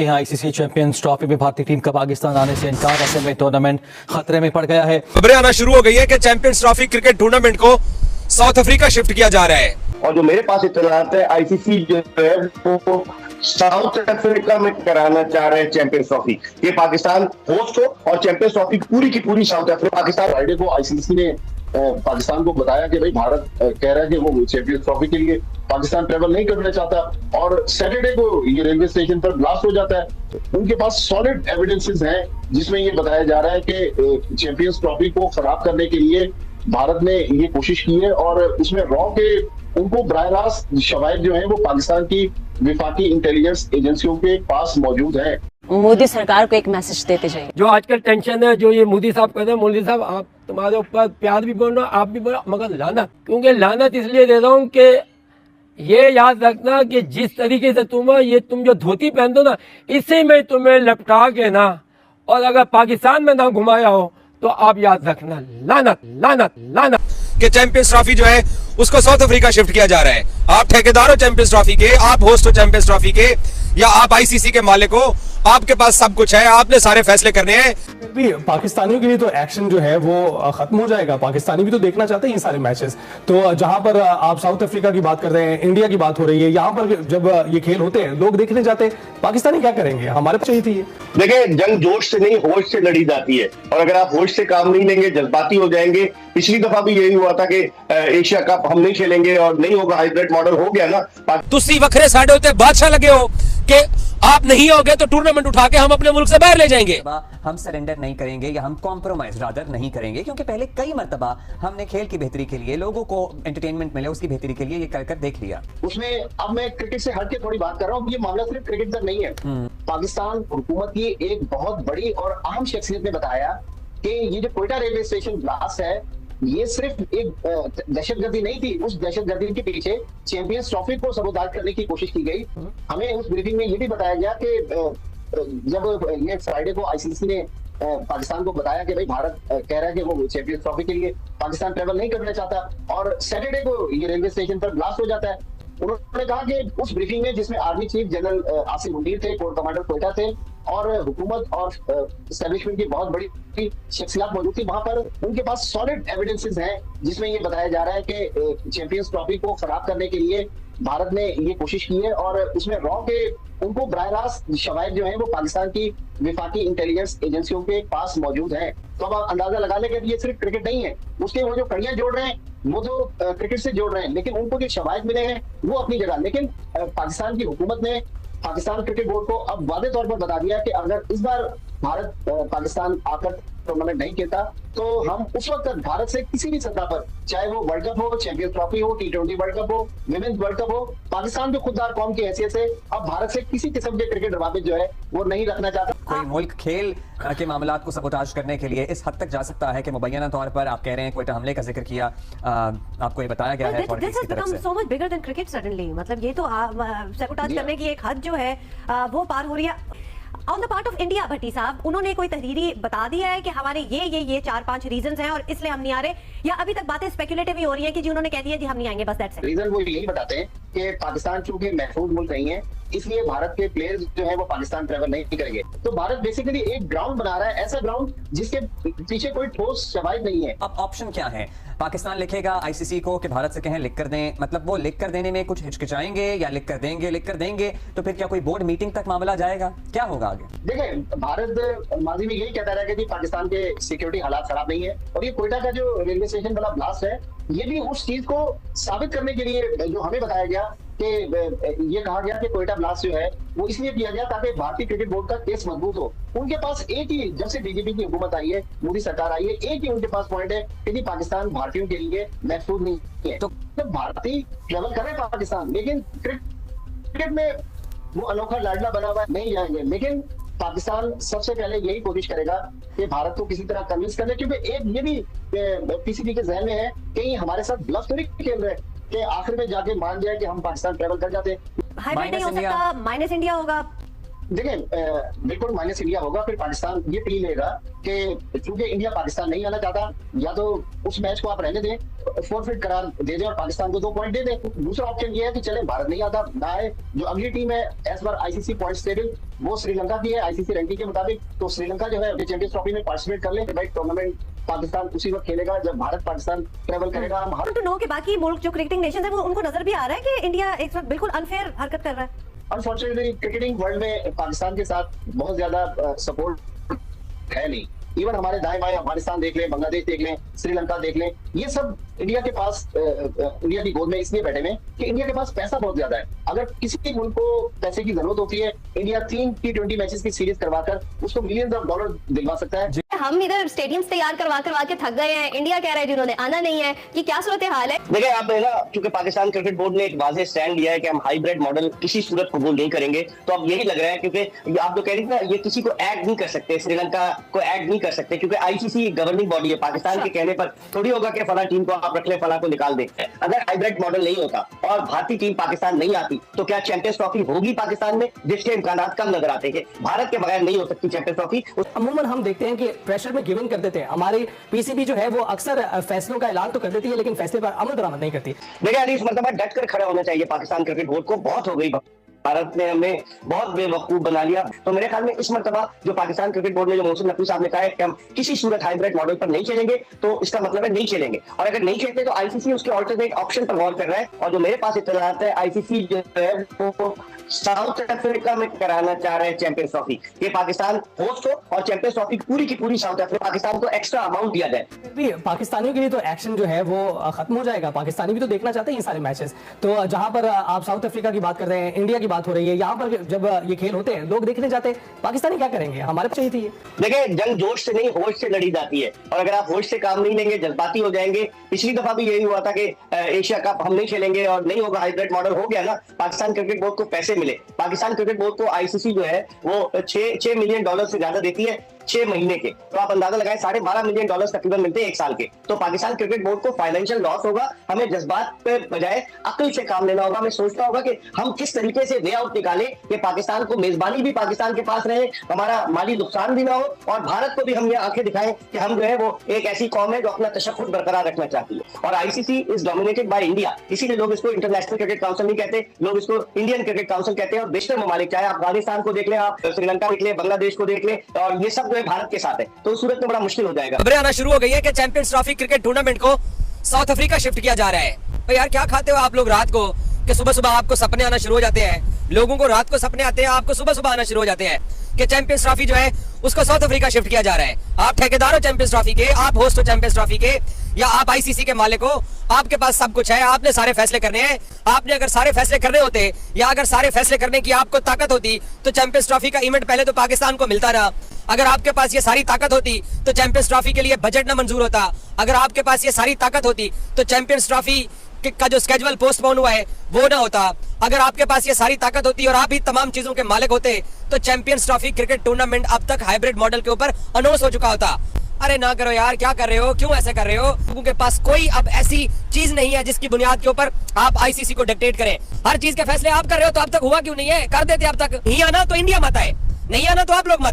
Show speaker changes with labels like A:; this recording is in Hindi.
A: देखते हैं आईसीसी चैंपियंस ट्रॉफी में भारतीय टीम का पाकिस्तान आने से इनकार, ऐसे में टूर्नामेंट खतरे में पड़ गया है।
B: खबरें आना शुरू हो गई है कि चैंपियंस ट्रॉफी क्रिकेट टूर्नामेंट को साउथ अफ्रीका शिफ्ट किया जा रहा है।
C: और जो मेरे पास इत्तलात है, आईसीसी जो है वो साउथ अफ्रीका में कराना चाह रहे हैं चैंपियंस ट्रॉफी। ये पाकिस्तान होस्ट हो और चैंपियंस ट्रॉफी पूरी की पूरी साउथ अफ्रीका। पाकिस्तान फ्राइडे को आईसीसी ने पाकिस्तान को बताया कि भाई भारत कह रहा है कि वो चैंपियंस ट्रॉफी के लिए पाकिस्तान ट्रेवल नहीं करना चाहता, और सैटरडे को ये रेलवे स्टेशन पर ब्लास्ट हो जाता है। उनके पास सॉलिड एविडेंसेस हैं जिसमें ये बताया जा रहा है कि चैंपियंस ट्रॉफी को खराब करने के लिए भारत ने ये कोशिश की है, और उसमें रॉ के उनको बराह रास्त शवाहिद जो है वो पाकिस्तान की विफाकी इंटेलिजेंस एजेंसियों के पास मौजूद है।
D: मोदी सरकार को एक मैसेज देते जाइए।
E: जो आजकल टेंशन है, जो ये मोदी साहब कहते हैं, मोदी साहब आप तुम्हारे ऊपर प्यार भी बोल रहा हूँ, आप भी बोल, मगर लानत, क्योंकि लानत इसलिए दे रहा हूँ कि ये याद रखना कि जिस तरीके से तुम जो धोती पहनते हो ना, इसे में तुम्हें लपटा के ना, और अगर पाकिस्तान में ना घुमाया हो तो आप याद रखना, लानत लानत लानत।
B: कि चैंपियंस ट्रॉफी जो है उसको साउथ अफ्रीका शिफ्ट किया जा रहा है। आप ठेकेदार हो चैंपियंस ट्रॉफी के, आप होस्ट हो चैंपियंस ट्रॉफी के, या आप आईसीसी के मालिक हो, आपके पास सब कुछ है, आपने सारे फैसले करने हैं।
F: भी पाकिस्तानियों के लिए तो एक्शन जो है वो खत्म हो जाएगा। पाकिस्तानी भी तो देखना चाहते हैं ये सारे मैचेस। तो जहां पर आप साउथ अफ्रीका की बात कर रहे हैं, इंडिया की बात हो रही है, यहाँ पर जब ये खेल होते हैं लोग देखने जाते हैं, पाकिस्तानी क्या करेंगे? हमारे पास चाहिए थी।
C: देखिए, जंग जोश से नहीं होश से लड़ी जाती है, और अगर आप होश से काम नहीं लेंगे, जज्बाती हो जाएंगे। पिछली दफा भी यही हुआ था कि एशिया कप हम नहीं खेलेंगे और नहीं होगा, हाइब्रिड मॉडल हो गया ना।
B: तुसी वखरे साडे होते बादशाह लगे हो कि आप नहीं होगे तो टूर्नामेंट उठा के हम अपने मुल्क से बाहर ले जाएंगे।
G: हम सरेंडर नहीं करेंगे या हम कॉम्प्रोमाइज रादर नहीं करेंगे, क्योंकि पहले कई मर्तबा हमने खेल की बेहतरी के लिए, लोगों को एंटरटेनमेंट मिले उसकी बेहतरी के लिए ये कर देख लिया।
C: उसमें अब मैं क्रिकेट से हट के थोड़ी बात कर रहा हूँ। ये मामला सिर्फ क्रिकेट तक नहीं है। पाकिस्तान हुकूमत की एक बहुत बड़ी और अहम शख्सियत ने बताया कि ये जो कोयटा रेलवे स्टेशन ब्लास्ट है, ये सिर्फ एक दहशतगर्दी नहीं थी। उस दहशतगर्दी के पीछे चैंपियंस ट्रॉफी को सबूतार करने की कोशिश की गई। हमें उस ब्रीफिंग में ये भी बताया गया कि जब ये फ्राइडे को आईसीसी ने पाकिस्तान को बताया कि भाई भारत कह रहा है कि वो चैंपियंस ट्रॉफी के लिए पाकिस्तान ट्रेवल नहीं करना चाहता, और सैटरडे को ये रेलवे स्टेशन पर ब्लास्ट हो जाता है। उन्होंने कहा कि उस ब्रीफिंग में, जिसमें army chief general Asif Munir थे, कोर कमांडर कोयटा थे, और हुकूमत और एस्टेब्लिशमेंट की बहुत बड़ी शख्सियत मौजूद थी, वहां पर उनके पास सॉलिड एविडेंसेस हैं जिसमें ये बताया जा रहा है कि चैंपियंस ट्रॉफी को खराब करने के लिए भारत ने ये कोशिश की है, और उसमें रॉ के उनको बराह रास्त शवाहिद जो है वो पाकिस्तान की विफाकी इंटेलिजेंस एजेंसियों के पास मौजूद है। तो अब आप अंदाजा लगा लें कि ये सिर्फ क्रिकेट नहीं है। उसके वो जो कड़ियां जोड़ रहे हैं वो तो क्रिकेट से जोड़ रहे हैं, लेकिन उनको जो शवाहिद मिले हैं वो अपनी जगह। लेकिन पाकिस्तान की हुकूमत ने पाकिस्तान क्रिकेट बोर्ड को अब वादे तौर पर बता दिया कि अगर इस बार भारत पाकिस्तान आकर टूर्नामेंट नहीं खेलता तो हम उस वक्त भारत से किसी भी सतह पर, चाहे वो वर्ल्ड कप हो, चैंपियंस ट्रॉफी हो, T20 वर्ल्ड कप हो, विमेंस वर्ल्ड कप हो, पाकिस्तान को खुददार कौम की हैसियत से अब भारत से किसी किस्म के क्रिकेट रवाबित जो है वो नहीं रखना चाहता।
G: कोई मुल्क खेल के मामलात को सबोटाज करने के लिए इस हद तक जा सकता है कि मुबैना तौर पर आप कह रहे हैं कोयटा हमले का जिक्र किया, आपको ये बताया गया है
D: This has become so much bigger than cricket suddenly। मतलब ये तो सबोटाज करने की एक हद जो है वो पार हो रही है on the part of India. Bhatti sahab, उन्होंने कोई तहरीरी बता दिया है कि हमारे ये 4-5 रीजंस हैं और इसलिए हम नहीं आ रहे, या अभी तक बातें स्पेकुलेटिव ही हो रही हैं कि जी उन्होंने कह दिया जी हम नहीं आएंगे, बस दैट्स इट?
C: रीजन वो यही बताते हैं कि पाकिस्तान चूंकि महफूज मुल्क नहीं है, इसलिए भारत के प्लेयर्स जो है वो पाकिस्तान ट्रेवल नहीं करेंगे। तो भारत बेसिकली एक ग्राउंड बना रहा है, ऐसा ग्राउंड जिसके पीछे कोई ठोस शवाहिद नहीं है।
G: अब ऑप्शन क्या है? पाकिस्तान लिखेगा आईसीसी को कि भारत से कहें लिख कर दें, मतलब वो लिख कर देने में कुछ हिचकिचाएंगे या लिख कर देंगे तो फिर क्या कोई बोर्ड मीटिंग तक मामला जाएगा? क्या होगा आगे?
C: देखिए, भारत माजी में यही कहता रहा कि पाकिस्तान के सिक्योरिटी हालात खराब नहीं है, और ये कोयटा का जो रेलवे स्टेशन वाला ब्लास्ट है ये भी उस चीज को साबित करने के लिए जो हमें बताया गया कि ये कहा गया कि कोयटा ब्लास्ट जो है वो इसलिए किया गया ताकि भारतीय क्रिकेट बोर्ड का केस मजबूत हो। उनके पास एक ही, जब से बीजेपी की हुकूमत आई है, मोदी सरकार आई है, एक ही उनके पास पॉइंट है कि पाकिस्तान भारतीयों के लिए महफूज नहीं है। तो भारतीय ट्रेवल कर रहे हैं पाकिस्तान, लेकिन क्रिकेट में वो अनोखा लाडला बना हुआ नहीं जाएंगे। लेकिन पाकिस्तान सबसे पहले यही कोशिश करेगा कि भारत को किसी तरह कन्विंस करने, क्योंकि एक ये भी पीसीबी के जहन में है कि हमारे साथ ब्लफ तो नहीं खेल रहे कि आखिर में जाके मान जाए कि हम पाकिस्तान ट्रेवल कर जाते हैं।
D: हाइब्रिड नहीं हो सकता, माइनस इंडिया होगा।
C: देखिए बिल्कुल माइनस इंडिया होगा, फिर पाकिस्तान ये प्ली लेगा कि चूंकि इंडिया पाकिस्तान नहीं आना चाहता, या तो उस मैच को आप रहने दें, फोरफिट करार दे दें और पाकिस्तान को 2 पॉइंट दे दें। दूसरा ऑप्शन ये है कि चले भारत नहीं आता ना है, जो अगली टीम है as per ICC points table वो श्रीलंका की है आईसीसी रैंकिंग के मुताबिक, तो श्रीलंका जो है चैंपियंस ट्रॉफी में पार्टिसिपेट कर ले। भाई टूर्नामेंट पाकिस्तान उसी वक्त खेलेगा जब भारत पाकिस्तान ट्रेवल करेगा।
D: टू नो कि बाकी मुल्क जो क्रिकेटिंग नेशन है वो उनको नजर भी आ रहा है कि इंडिया एक वक्त बिल्कुल अनफेयर हरकत कर रहा है।
C: अनफॉर्चुनेटली क्रिकेटिंग वर्ल्ड में पाकिस्तान के साथ बहुत ज्यादा सपोर्ट है नहीं। इवन हमारे दाएं बाएं अफगानिस्तान देख लें, बांग्लादेश देख लें, श्रीलंका देख लें, ये सब इंडिया के पास इंडिया की गोद में इसलिए बैठे हुए कि इंडिया के पास पैसा बहुत ज्यादा है। अगर किसी भी मुल्क को पैसे की जरूरत होती है, इंडिया 3 T20 मैचेस की सीरीज करवाकर उसको मिलियंस ऑफ डॉलर दिलवा सकता है।
H: हम इधर स्टेडियम्स तैयार करवा के थक गए हैं, इंडिया कह रहा है जिन्होंने आना नहीं है, कि क्या सूरत हाल है?
I: देखिए आप ना, क्योंकि पाकिस्तान क्रिकेट बोर्ड ने एक वाज़ेह स्टैंड लिया है कि हम हाइब्रिड मॉडल किसी सूरत कबूल नहीं करेंगे, तो अब यही लग रहा है, क्योंकि आप जो कह रही थी ना, ये किसी को ऐड नहीं कर सकते, श्रीलंका को ऐड नहीं कर सकते, क्योंकि आईसीसी गवर्निंग बॉडी है। पाकिस्तान के कहने पर थोड़ी होगा कि फला टीम को आप रख ले, फला को निकाल दे। अगर हाइब्रिड मॉडल नहीं होता और भारतीय टीम पाकिस्तान नहीं आती, तो क्या चैंपियंस ट्रॉफी होगी पाकिस्तान में, जिसके इम्कान कम नजर आते हैं। भारत के बगैर नहीं हो सकती चैंपियंस ट्रॉफी।
J: अमूमन हम देखते हैं कि प्रेशर में गिवन कर देते हैं। हमारी पीसीबी जो है वो अक्सर फैसलों का ऐलान तो कर देती है, लेकिन फैसले पर अमल दरामद नहीं करती।
I: देखिए इस मरतबा डट कर खड़ा होना चाहिए पाकिस्तान क्रिकेट बोर्ड को। बहुत हो गई, भारत ने हमें बहुत बेवकूफ बना लिया। तो मेरे ख्याल में इस मरतबा जो पाकिस्तान क्रिकेट बोर्ड ने, जो मोहसिन नकवी साहब ने कहा है कि हम किसी सूरत हाइब्रिड मॉडल पर नहीं चलेंगे, तो इसका मतलब है नहीं चलेंगे। और अगर नहीं चलते तो आईसीसी उसके ऑल्टरनेट ऑप्शन पर गौर कर रहा है। और जो मेरे पास इत्तलात है, आईसीसी जो है वो साउथ अफ्रीका में कराना चाह रहे हैं चैंपियंस ट्रॉफी। ये पाकिस्तान होस्ट हो और चैंपियंस ट्रॉफी पूरी की पूरी साउथ अफ्रीका, पाकिस्तान को एक्स्ट्रा अमाउंट दिया जाए।
J: भी पाकिस्तानियों के लिए तो एक्शन जो है वो खत्म हो जाएगा। पाकिस्तानी भी तो देखना चाहते हैं ये सारे मैचेस। तो जहां पर आप साउथ अफ्रीका की बात कर रहे हैं, इंडिया की बात हो रही है, यहाँ पर जब ये खेल होते हैं लोग देखने जाते हैं, पाकिस्तानी क्या करेंगे? हमारे पे चाहिए थी।
I: देखिए जंग जोश से नहीं होश से लड़ी जाती है, और अगर आप होश से काम नहीं लेंगे, जज्बाती हो जाएंगे। पिछली दफा भी यही हुआ था कि एशिया कप हम नहीं खेलेंगे और नहीं होगा, हाइब्रिड मॉडल हो गया ना। पाकिस्तान क्रिकेट बोर्ड को पैसे मिले, पाकिस्तान क्रिकेट बोर्ड को आईसीसी जो है वो 6 मिलियन डॉलर से ज्यादा देती है 6 महीने के। तो आप अंदाजा लगाएं, 12.5 मिलियन डॉलर तकरीबन मिलते हैं 1 साल के। तो पाकिस्तान क्रिकेट बोर्ड को फाइनेंशियल लॉस होगा। हमें जज्बात पे बजाय अक्ल से काम लेना होगा। हमें सोचना होगा कि हम किस तरीके से वे आउट निकालें कि पाकिस्तान को मेजबानी भी पाकिस्तान के पास रहे, हमारा माली नुकसान भी ना हो, और भारत को भी हम ये आंखें दिखाएं कि हम जो है वो एक ऐसी कौम है जो अपना तशक्कुर बरकरार रखना चाहती है। और ICC is dominated by India, इसीलिए लोग इसको इंटरनेशनल क्रिकेट काउंसिल नहीं कहते, लोग इसको इंडियन क्रिकेट काउंसिल कहते हैं। और बेशतर ममालिक, चाहे अफगानिस्तान को देख लें, आप श्रीलंका देख लें, बांग्लादेश को देख लें, और ये सब जो है भारत के साथ है, तो उस सूरत में बड़ा मुश्किल हो जाएगा।
B: खबरें आना शुरू हो गई है कि चैंपियंस ट्रॉफी क्रिकेट टूर्नामेंट को साउथ अफ्रीका शिफ्ट किया जा रहा है। तो यार क्या खाते हो आप लोग रात को कि सुबह सुबह आपको सपने आना शुरू हो जाते हैं? लोगों को रात को सपने आते हैं, आपको सुबह सुबह आना शुरू हो जाते हैं कि चैंपियंस ट्रॉफी जो है उसको साउथ अफ्रीका शिफ्ट किया जा रहा है। आप ठेकेदार हो चैंपियंस ट्रॉफी के, आप होस्ट हो चैंपियंस ट्रॉफी के, या आप आईसीसी के मालिक हो, आपके पास सब कुछ है, आपने सारे फैसले करने हैं। आपने अगर सारे फैसले करने होते, या अगर सारे फैसले करने की आपको ताकत होती, तो चैंपियंस ट्रॉफी का इवेंट पहले तो पाकिस्तान को मिलता रहा। अगर आपके पास ये सारी ताकत होती तो चैंपियंस ट्रॉफी के लिए बजट न मंजूर होता। अगर आपके पास ये सारी ताकत होती तो चैंपियंस ट्रॉफी का जो स्केड्यूल पोस्टपोन हुआ है वो ना होता। अगर आपके पास ये सारी ताकत होती और आप ही तमाम चीजों के मालिक होते, तो चैंपियंस ट्रॉफी क्रिकेट टूर्नामेंट अब तक हाइब्रिड मॉडल के ऊपर अनाउंस हो चुका होता। अरे ना करो यार, क्या कर रहे हो, क्यों ऐसे कर रहे हो? लोगों के पास कोई अब ऐसी चीज नहीं है जिसकी बुनियाद के ऊपर आप आईसीसी को डिक्टेट करें। हर चीज के फैसले आप कर रहे हो, तो अब तक हुआ क्यों नहीं है? कर देते अब तक। नहीं आना तो इंडिया मत आए, नहीं आना तो आप लोग मत